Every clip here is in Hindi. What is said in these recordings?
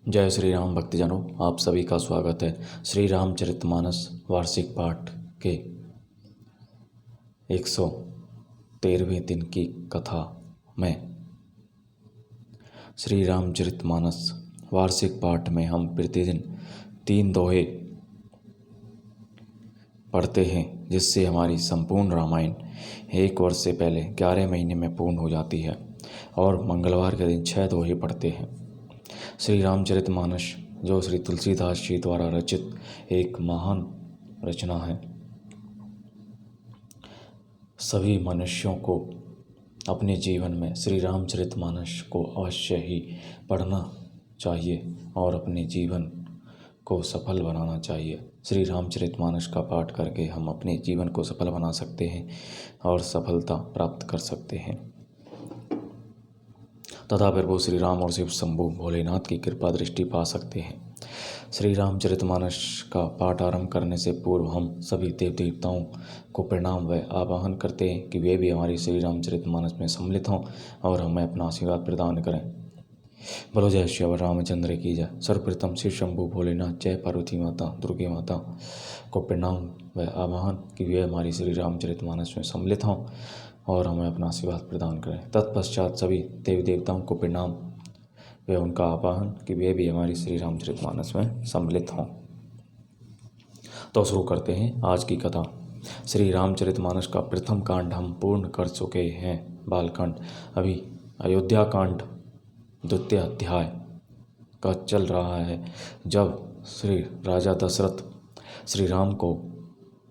जय श्री राम भक्तजनों, आप सभी का स्वागत है श्री रामचरितमानस वार्षिक पाठ के 113वें दिन की कथा में। श्री रामचरितमानस वार्षिक पाठ में हम प्रतिदिन 3 दोहे पढ़ते हैं, जिससे हमारी संपूर्ण रामायण 1 वर्ष से पहले 11 महीने में पूर्ण हो जाती है। और मंगलवार के दिन 6 दोहे पढ़ते हैं। श्री रामचरितमानस जो श्री तुलसीदास जी द्वारा रचित एक महान रचना है। सभी मनुष्यों को अपने जीवन में श्री रामचरितमानस को अवश्य ही पढ़ना चाहिए और अपने जीवन को सफल बनाना चाहिए। श्री रामचरितमानस का पाठ करके हम अपने जीवन को सफल बना सकते हैं और सफलता प्राप्त कर सकते हैं तथा प्रभु श्री राम और शिव शंभु भोलेनाथ की कृपा दृष्टि पा सकते हैं। श्री रामचरितमानस का पाठ आरंभ करने से पूर्व हम सभी देव देवताओं को प्रणाम व आवाहन करते हैं कि वे भी हमारी श्री रामचरितमानस में सम्मिलित हों और हमें अपना आशीर्वाद प्रदान करें। बोलो जय श्री रामचंद्र की जय। सर्वप्रथम शिव शंभु भोलेनाथ, जय पार्वती माता, दुर्गे माता को प्रणाम व आवाहन कि वे हमारी श्री रामचरितमानस में सम्मिलित हों और हमें अपना आशीर्वाद प्रदान करें। तत्पश्चात सभी देवी देवताओं को प्रणाम व उनका आवाहन कि वे भी हमारी श्री रामचरितमानस में सम्मिलित हों। तो शुरू करते हैं आज की कथा। श्री रामचरितमानस का प्रथम कांड हम पूर्ण कर चुके हैं, बालकांड। अभी अयोध्या कांड द्वितीय अध्याय का चल रहा है। जब श्री राजा दशरथ श्री राम को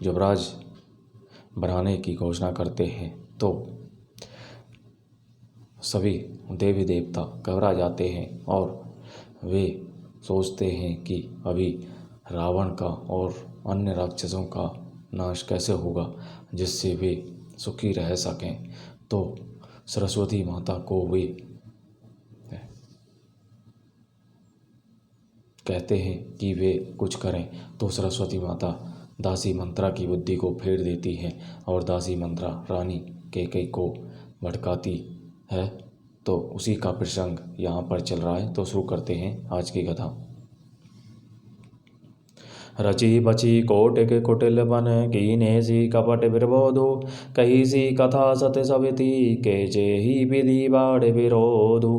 युवराज बनाने की घोषणा करते हैं तो सभी देवी देवता घबरा जाते हैं और वे सोचते हैं कि अभी रावण का और अन्य राक्षसों का नाश कैसे होगा जिससे वे सुखी रह सकें। तो सरस्वती माता को वे कहते हैं कि वे कुछ करें। तो सरस्वती माता दासी मंत्रा की बुद्धि को फेर देती है और दासी मंत्रा रानी कैकेयी को भड़काती है। तो उसी का प्रसंग यहाँ पर चल रहा है। तो शुरू करते हैं आज की कथा। रची बची कोटिक कुटिल बन कीने सी कपट विरोधो कही सी कथा सत्य सविति के जेहि विधि बाढ़ विरोधु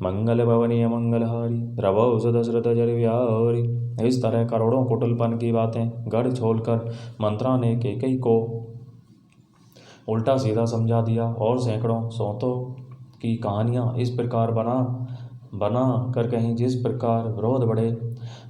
मंगल भवनीय मंगलहारी प्रभु सुदशरथ जर व्यारी। इस तरह करोड़ों कुटिलपन की बातें गढ़ छोड़कर मंत्रा ने कैकेयी को उल्टा सीधा समझा दिया और सैकड़ों सौतों की कहानियां इस प्रकार बना कर कहीं जिस प्रकार विरोध बढ़े।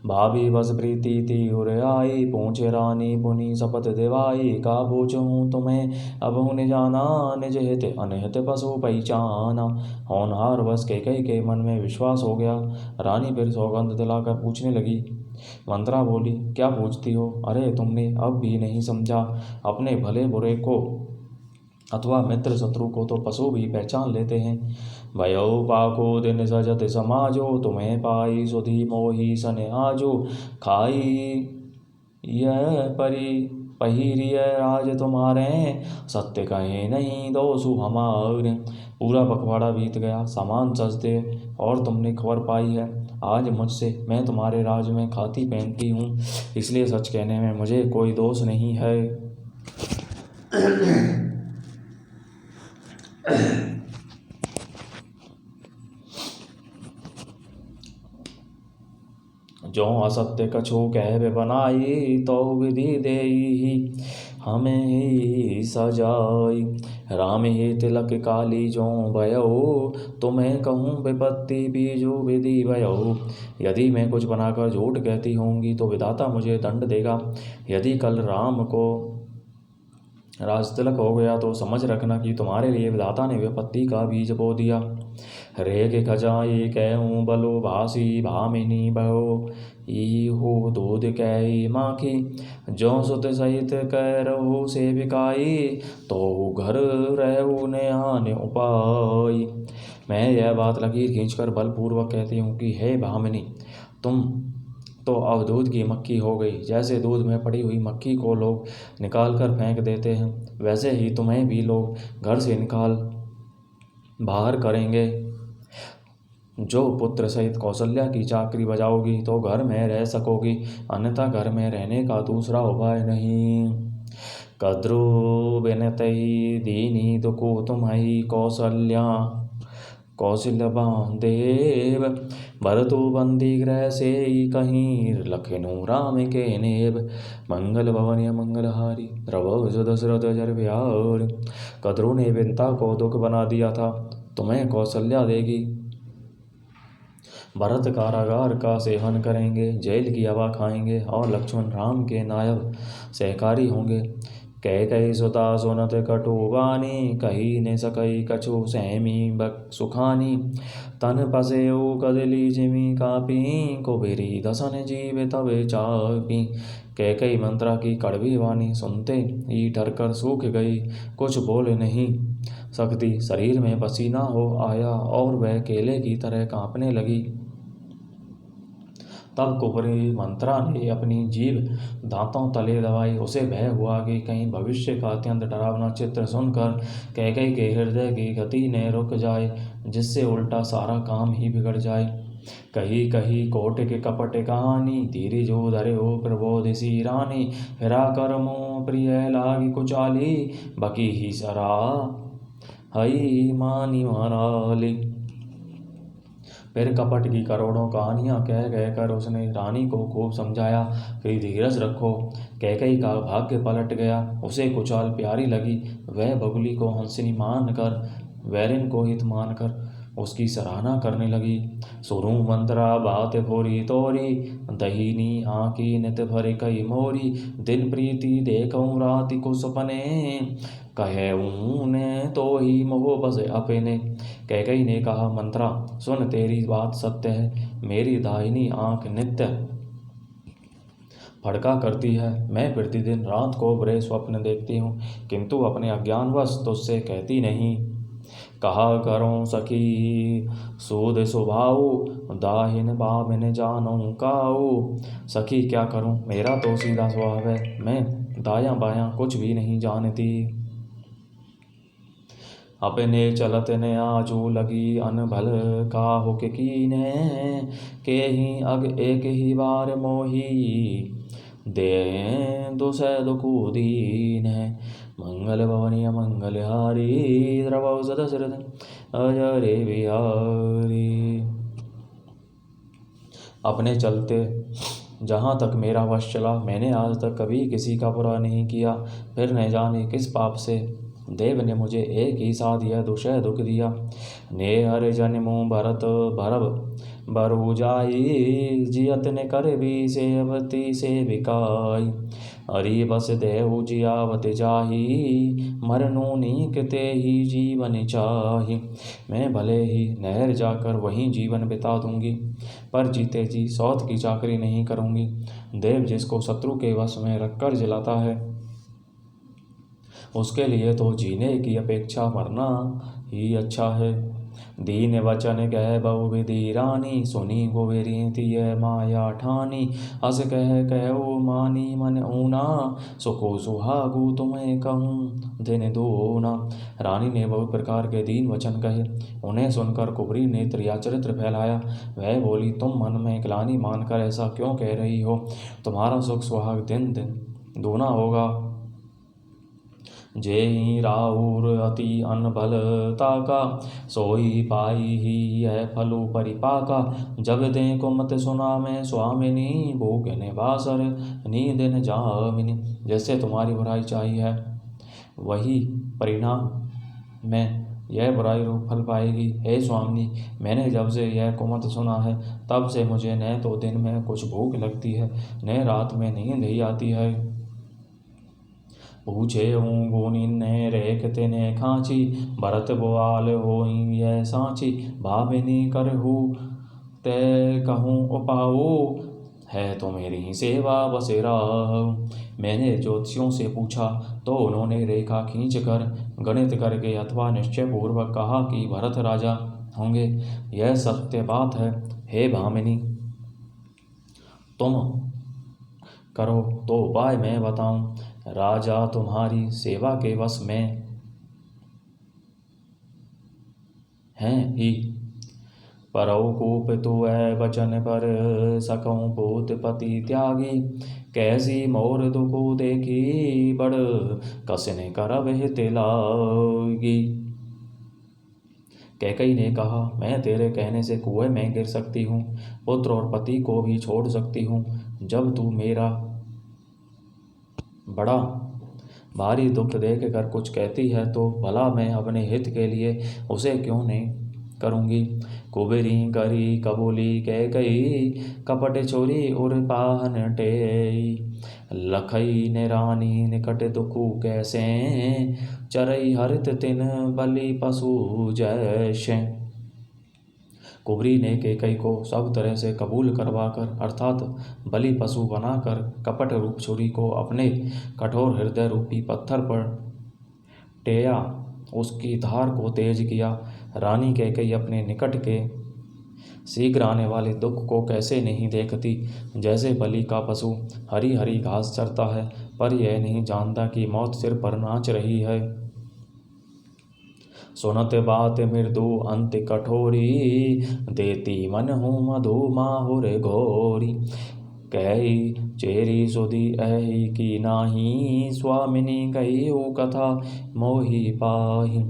भाभी बस प्रीति तीर आई पूछे रानी पुनि शपथ दिवाई का पूछूं तुम्हें अब उन्हें जाना निज हित अनहित पशु पहचाना। होनहार बस कैकेयी के मन में विश्वास हो गया। रानी फिर सौगंध दिलाकर पूछने लगी। मंत्रा बोली, क्या पूछती हो? अरे तुमने अब भी नहीं समझा? अपने भले बुरे को अथवा मित्र शत्रु को तो पशु भी पहचान लेते हैं। भयो पाको दिन सजत समाजो तुम्हें पाई सुधी मोही सने आजो खाई यह परी पहिरिय राज तुम्हारे सत्य कहे नहीं दोषु हमारे। पूरा पखवाड़ा बीत गया, सामान सजते और तुमने खबर पाई है। आज मुझसे मैं तुम्हारे राज में खाती पहनती हूँ, इसलिए सच कहने में मुझे कोई दोष नहीं है। जो असत्य कछु कह बनाई तो विधि देई हमें ही सजाई। राम ही तिलक काली जो भयो तुम्हें कहूँ विपत्ति बीजू विधि भयो। यदि मैं कुछ बनाकर झूठ कहती होंगी तो विधाता मुझे दंड देगा। यदि कल राम को राजतिलक हो गया तो समझ रखना कि तुम्हारे लिए विधाता ने विपत्ति का बीज बो दिया। रे के खजाई कहूँ बलो भासी भामिनी बहो ई हो दूध कही माखी जो सुत सहित कह रहो सेविकाई तो घर रहू नेहान उपाय। मैं यह बात लकीर खींचकर बलपूर्वक कहती हूँ कि हे भामिनी, तुम तो अब दूध की मक्खी हो गई। जैसे दूध में पड़ी हुई मक्खी को लोग निकाल कर फेंक देते हैं, वैसे ही तुम्हें भी लोग घर से निकाल बाहर करेंगे। जो पुत्र सहित कौशल्या की चाकरी बजाओगी तो घर में रह सकोगी, अन्यथा घर में रहने का दूसरा उपाय नहीं। कद्रु बिनतई दीनी दुखु तुम्हारी कौशल्या कौशल्यवा देव भरतु बंदी गृह से कहीं लखनऊ राम के नेब मंगल भवन मंगलहारी द्रव दशरथ जर बिहार। कद्रु ने विंता को दुख बना दिया था, तुम्हें कौशल्या देगी, भरत कारागार का सेवन करेंगे, जेल की हवा खाएंगे और लक्ष्मण राम के नायब सहकारी होंगे। कह सुता सुनत कटुबानी कही ने सकई कछु सहमी बक सुखानी तन पसेऊ कदली जिमी कापी कुबेरी दसन जीव तब चापी। कई मंत्रा की कड़वी वाणी सुनते ही डरकर सूख गई, कुछ बोल नहीं सकती, शरीर में पसीना हो आया और वह केले की तरह कांपने लगी। तब कुबरी मंत्रा ने अपनी जीभ दांतों तले दबाई, उसे भय हुआ कि कहीं भविष्य का अत्यंत डरावना चित्र सुनकर कैकेयी के हृदय की गति न रुक जाए, जिससे उल्टा सारा काम ही बिगड़ जाए। कही कही कोट के कपट कहानी धीरे जो धरे हो प्रबोध सी रानी फिरा कर मोह प्रिय लागी कुचाली बकी ही सरा हई मानी माराली। फिर कपट की करोड़ों कहानियां कह कर उसने रानी को खूब समझाया कि धीरज रखो। कैकेयी का भाग्य पलट गया, उसे कुचाल प्यारी लगी। वह बगुली को हंसनी मानकर वैरिन को हित मानकर उसकी सराहना करने लगी। सुरू मंत्रा बात भोरी तोरी दहीनी आँखी नित भर कई मोरी दिन प्रीति देखूं राति को सपने कहे ऊने तो ही मोह बस अपने। कैकेयी ने कहा, मंत्रा सुन, तेरी बात सत्य है, मेरी दाहिनी आँख नित्य फड़का करती है। मैं प्रतिदिन रात को बुरे स्वप्न देखती हूँ, किंतु अपने अज्ञानवश तुझसे कहती नहीं। कहा करो सखी सूद सुभाऊ दाहिन बाबिन जानू काऊ। सखी क्या करूं, मेरा तो सीधा स्वभाव है, मैं दायां बायां कुछ भी नहीं जानती। अपने चलत ने आजू लगी अनभल काहु के कीने के ही अग एक ही बार मोही दे दुसै दुखु दीन है। मंगल भवनीय मंगलहारी द्रवौ दशरथ अजरे बिहारी। अपने चलते जहाँ तक मेरा वश चला, मैंने आज तक कभी किसी का बुरा नहीं किया। फिर न जाने किस पाप से देव ने मुझे एक ही साथ यह दुषय दुख दिया। ने हर जन्मु भरत भरब बरु जाई जियत ने कर भी सेवती से बिकाई। हरि बस देहु जियावत जाही मरनु नीक ते ही जीवन चाही। मैं भले ही नहर जाकर वहीं जीवन बिता दूंगी, पर जीते जी सौत की चाकरी नहीं करूंगी। देव जिसको शत्रु के वश में रखकर जलाता है, उसके लिए तो जीने की अपेक्षा मरना ही अच्छा है। दीन वचन कह बहु विधि रानी सुनी गोवेरी माया ठानी। अस कहु मानी मन ऊना सुखो सुहागु तुम्हें कहूँ दिन दूना। रानी ने बहुत प्रकार के दीन वचन कहे, उन्हें सुनकर कुबरी ने त्रियाचरित्र फैलाया। वह बोली, तुम मन में ग्लानि मानकर ऐसा क्यों कह रही हो, तुम्हारा सुख सुहाग दिन दिन दूना होगा। जेहि राउर अति अनबल ताका सोई पाई ही यह फलु परिपाका। जब दें को मत सुना मैं स्वामिनी भूख ने बासर नींद न जामिनी। जैसे तुम्हारी बुराई चाहिए है, वही परिणाम में यह बुराई रूप फल पाएगी। हे स्वामिनी, मैंने जब से यह कुमत सुना है, तब से मुझे न तो दिन में कुछ भूख लगती है, न रात में नींद ही आती है। पूछे हूँ गुनी ने रेखते ने खांची भरत बोआल हो यह सांची। भाविनी करहु ते कहूँ उपाऊ है तो मेरी सेवा बसेरा। मैंने ज्योतिषियों से पूछा तो उन्होंने रेखा खींच कर गणित करके अथवा निश्चय पूर्वक कहा कि भरत राजा होंगे। यह सत्य बात है। हे भामिनी, तुम करो तो उपाय मैं बताऊं। राजा तुम्हारी सेवा के वश में हैं ही, परौ कूप तु है बचन पर सकऊँ पूत पति त्यागी। कैसी मोर दुखु देखी बड़ कसने करब हित लागी। कैकई ने कहा, मैं तेरे कहने से कुएं में गिर सकती हूँ, पुत्र और पति को भी छोड़ सकती हूँ। जब तू मेरा बड़ा भारी दुख देख कर कुछ कहती है तो भला मैं अपने हित के लिए उसे क्यों नहीं करूँगी। कुबेरी करी कबूली कैकई, कपट छोरी उर पाहन टेई। लखई ने रानी निकट दुखु कैसे, चरई हरित तिन बलि पशु जैसे। कुबरी ने कैकई को सब तरह से कबूल करवाकर अर्थात बलि पशु बनाकर कपट रूप छुरी को अपने कठोर हृदय रूपी पत्थर पर टेया, उसकी धार को तेज किया। रानी कैकई अपने निकट के शीघ्र आने वाले दुख को कैसे नहीं देखती। जैसे बलि का पशु हरी हरी घास चरता है पर यह नहीं जानता कि मौत सिर पर नाच रही है। सुनत बात मृदु अंत कठोरी, देती मन हूँ मधु माहुर घोरी। कही चेरी सुधी ऐही की नाही, स्वामिनी कही हो कथा मोहि पाही।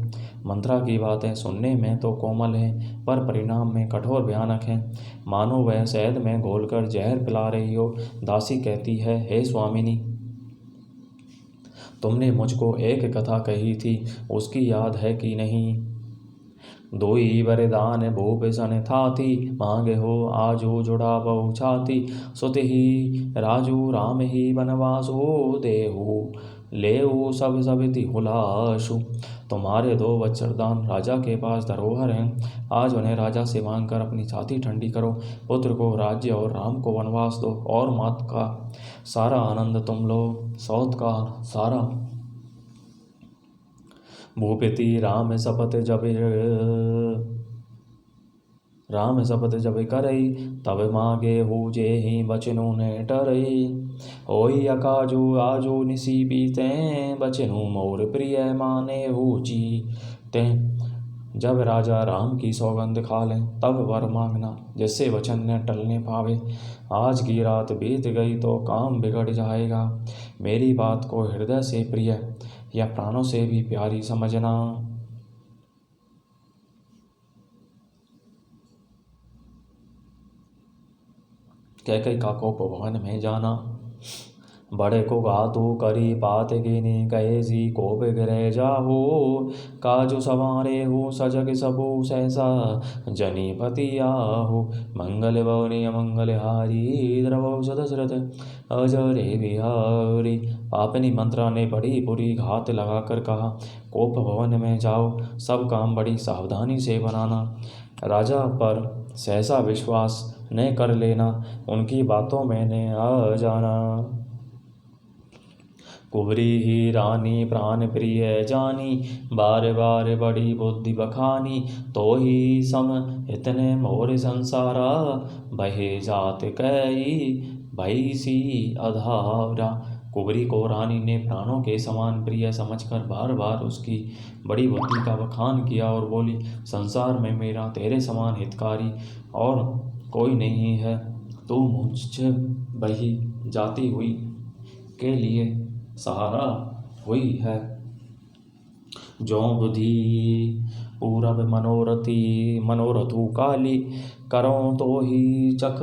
मंत्रा की बातें सुनने में तो कोमल हैं पर परिणाम में कठोर भयानक हैं, मानो वह शहद में घोलकर जहर पिला रही हो। दासी कहती है, हे स्वामिनी, तुमने मुझको एक कथा कही थी, उसकी याद है कि नहीं। दोई वरदान भूप सन थाती, मांगे हो आजो जुड़ा बहु छाती। सुत ही राजू राम ही बनवासो, देहु लेहु सब सबिति हुलासु। तुम्हारे 2 वज्रदान राजा के पास धरोहर हैं, आज उन्हें राजा से मांगकर अपनी छाती ठंडी करो। पुत्र को राज्य और राम को वनवास दो और मात का सारा आनंद तुम लो, सौत का सारा। भूपति राम शपथ जब करई, तब मांगे हो जे ही बचनु ने टरई। होई अकाजो आजो निसी बीते, बचनु मोर प्रिय माने हो जीते। जब राजा राम की सौगंध खा लें तब वर मांगना, जिससे वचन न टलने पावे। आज की रात बीत गई तो काम बिगड़ जाएगा। मेरी बात को हृदय से प्रिय या प्राणों से भी प्यारी समझना। कैकई का कोप भवन में जाना। बड़े को गातु करी बात गिनी, कैसी कोप गिरे जाहो। काजु सवारे हो सजग सबो सहसा, जनीपति आहो। मंगल भवनी अमंगल हारी, द्रवौ सदशरथ अजरे बिहारी। पापनी मंत्रा ने बड़ी बुरी घात लगाकर कहा, कोप भवन में जाओ, सब काम बड़ी सावधानी से बनाना। राजा पर सहसा विश्वास न कर लेना, उनकी बातों में न आ जाना। कुबरी ही रानी प्राण प्रिय जानी, बार बार बड़ी बुद्धि बखानी। तो ही सम इतने मोर संसारा, बहे जात कई भैसी अधारा। कुबरी को रानी ने प्राणों के समान प्रिय समझकर बार बार उसकी बड़ी बुद्धि का बखान किया और बोली, संसार में मेरा तेरे समान हितकारी और कोई नहीं है। तू मुझ बही जाती हुई के लिए सहारा हुई है। जो बुद्धि पूरब मनोरथु काली, करो तो ही चख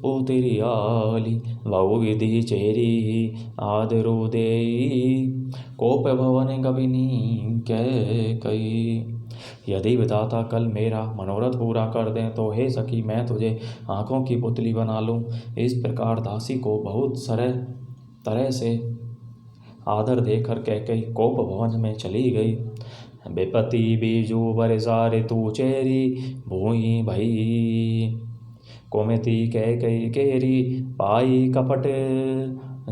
ओ तेरी आली। बहु विधि चेरी आदरो देई, कोप भवन कबिनी कैकई। यदि विधाता कल मेरा मनोरथ पूरा कर दें तो हे सखी, मैं तुझे आंखों की पुतली बना लूं। इस प्रकार दासी को बहुत सरल तरह से आदर देकर कैकई कोप भवन में चली गई। बेपति बीजू बरसा ऋतु चेरी, भूई भई कोमति कैकई केरी। पाई कपट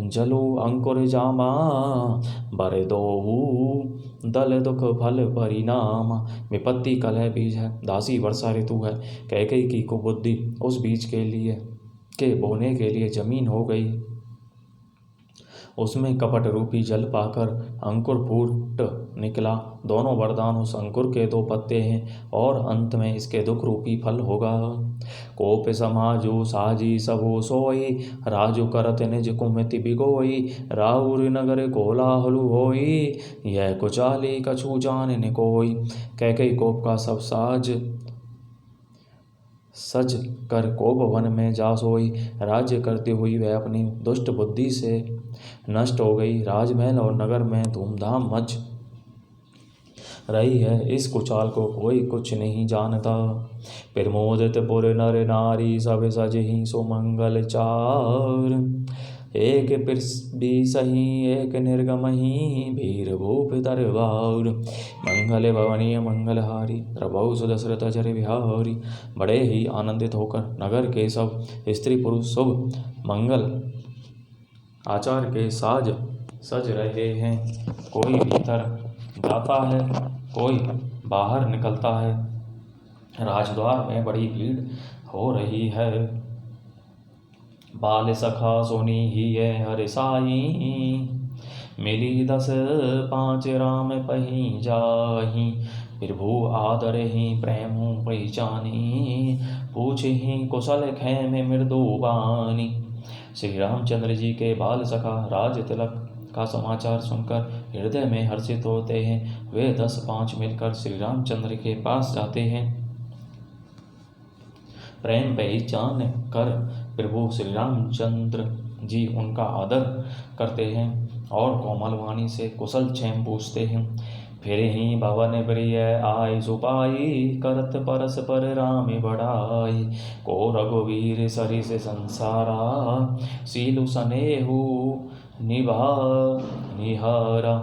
जलो अंकुर जामा, बर दोहु दल दुख फल परिणाम। विपत्ति कलह बीज है, दासी वर्षा ऋतु है। कैकई की कुबुद्धि उस बीज के बोने के लिए जमीन हो गई उसमें कपट रूपी जल पाकर अंकुर फूट निकला। दोनों वरदान उस अंकुर के 2 पत्ते हैं और अंत में इसके दुख रूपी फल होगा। कोप समाजो साजी सबो सोई, राजु करत निज कुमति बिगोई। राहुर नगर कोलाहलु होई, यह कुचाली कछु जान न कोई। कैकई कोप का सब साज सज कर कोप वन में जा सोई। राज्य करती हुई वह अपनी दुष्ट बुद्धि से नष्ट हो गई। राजमहल और नगर में धूमधाम मच रही है, इस कुचाल को कोई कुछ नहीं जानता। प्रमोदित पुर नर नारी सब सजहि सुमंगल चार। एक भी सही एक निर्गमही, वीर भूप दरबार। मंगल भवनीय मंगलहारी, प्रभु सुदशरथ अजर बिहारी। बड़े ही आनंदित होकर नगर के सब स्त्री पुरुष शुभ मंगल आचार के साज सज रहे हैं। कोई भीतर जाता है, कोई बाहर निकलता है। राजद्वार में बड़ी भीड़ हो रही है। बाल सखा सोनी ही है हर साई, मिली 10 5 राम पही जाही। प्रभु आदर ही प्रेम पहचानी, पूछही कुशल खेम मृदु बानी। श्री रामचंद्र जी के बाल सखा राज तिलक का समाचार सुनकर हृदय में हर्षित होते हैं। वे 10-5 मिलकर श्री रामचंद्र के पास जाते हैं। प्रेम पहचान कर प्रभु श्री रामचंद्र जी उनका आदर करते हैं और कोमल वाणी से कुशल क्षेम पूछते हैं। फिर ही भवन प्रिय आय सुपाई, करत परस पर राम बढ़ाई। को रघुवीर सरिस संसारा, सीलु स्नेहु निभा निहारा।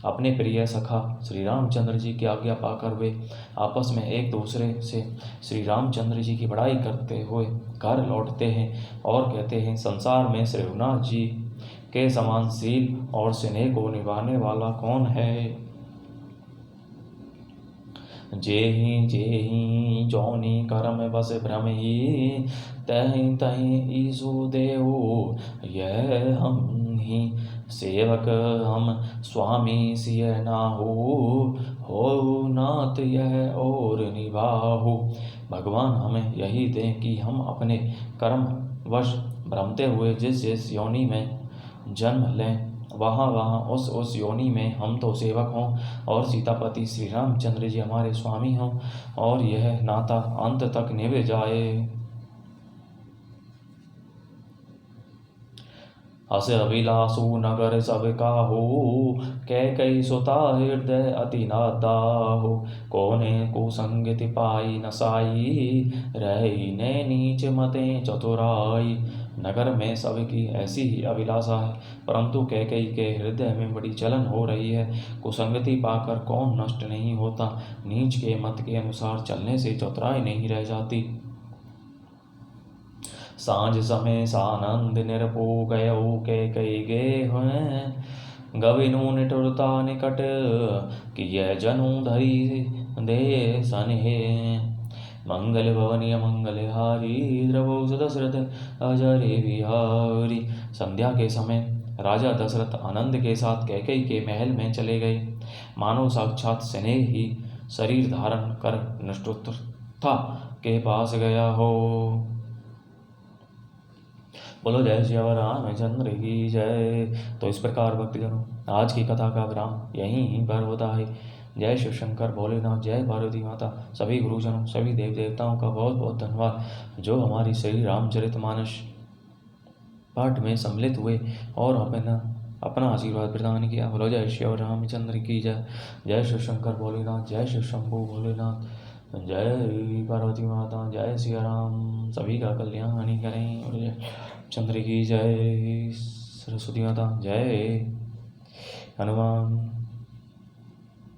अपने प्रिय सखा श्री रामचंद्र जी की आज्ञा पाकर वे आपस में एक दूसरे से श्री रामचंद्र जी की बड़ाई करते हुए घर लौटते हैं और कहते हैं, संसार में श्री रघुनाथ जी के समान शील और स्नेह को निभाने वाला कौन है। जेहि जौनी करम बस भ्रम ही, तहि तहि ईसु देहु यह हम ही। सेवक हम स्वामी सिय नाहु, हो नाथ यह और निभाहु। भगवान हमें यही दें कि हम अपने कर्म वश भ्रमते हुए जिस जिस योनि में जन्म लें, वहाँ उस योनि में हम तो सेवक हों और सीतापति श्री रामचंद्र जी हमारे स्वामी हों और यह नाता अंत तक निभ जाए। अस अभिलाषु नगर सब काहू, कैकई सुता हृदय अति नादाहु। कोने कुसंगति पाई न साई, रही ने नीच मते चतुराई। नगर में सबकी ऐसी ही अभिलाषा है, परंतु कैकई के हृदय में बड़ी जलन हो रही है। कुसंगति पाकर कौन नष्ट नहीं होता, नीच के मत के अनुसार चलने से चतुराई नहीं रह जाती। सांझ समय सानंद निरपो गयो, कैकई गे हैं गविनु निठुरता निकट, किय जनु धरी दे सनहे। मंगल भवनीय मंगलहारी, द्रवो दशरथ अजरे बिहारी। संध्या के समय राजा दशरथ आनंद के साथ कैकई के महल में चले गए, मानो साक्षात स्नेह ही शरीर धारण कर निष्ठुरता के पास गया हो। बोलो जय श्री रामचंद्र की जय। तो इस प्रकार भक्तजनों, आज की कथा का विराम यहीं पर होता है। जय शिव शंकर भोलेनाथ, जय पार्वती माता। सभी गुरुजनों, सभी देव देवताओं का बहुत बहुत धन्यवाद जो हमारी श्री रामचरितमानस पाठ में सम्मिलित हुए और अपना आशीर्वाद प्रदान किया। बोलो जय श्री रामचंद्र की जय। जय शिव शंकर भोलेनाथ, जय शिव शंभु भोलेनाथ, जय पार्वती माता, जय श्री राम। सभी का कल्याण करें। चंद्र की जय, सरस्वती माता जय, हनुमान